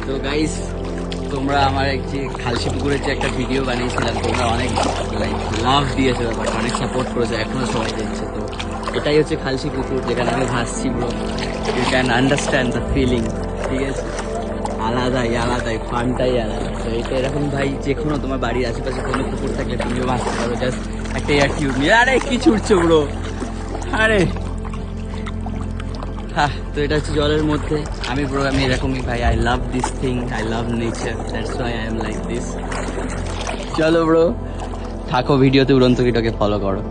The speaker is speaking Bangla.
তো গাইস, তোমরা আমার একটি খালসি পুকুরের যে একটা ভিডিও বানিয়েছিলাম, তোমরা অনেক লাইক লাভ দিয়েছো, ব্যাপারটা অনেক সাপোর্ট করেছো, এখনো সবাই দেখছে। তো এটাই হচ্ছে খালসি পুকুর, যেখানে আমি ভাসছি bro. You can understand the feeling, ঠিক আছে? আলাদাই ফানটাই আলাদা। তো এটা এরকম ভাই, যে কোনো তোমার বাড়ির আশেপাশে কোনো পুকুর থাকলে তুমিও ভাসতে পারো, জাস্ট একটা এয়ার টিউব নিয়ে। আরে কি ছুটছো ব্রো, আরে হ্যাঁ। তো এটা হচ্ছে জলের মধ্যে আমি এরকমই ভাই। I love this thing, I love nature, that's why I am like this. চলো ব্রো, থাকো ভিডিওতে, উড়ন্ত কিটোকে ফলো করো।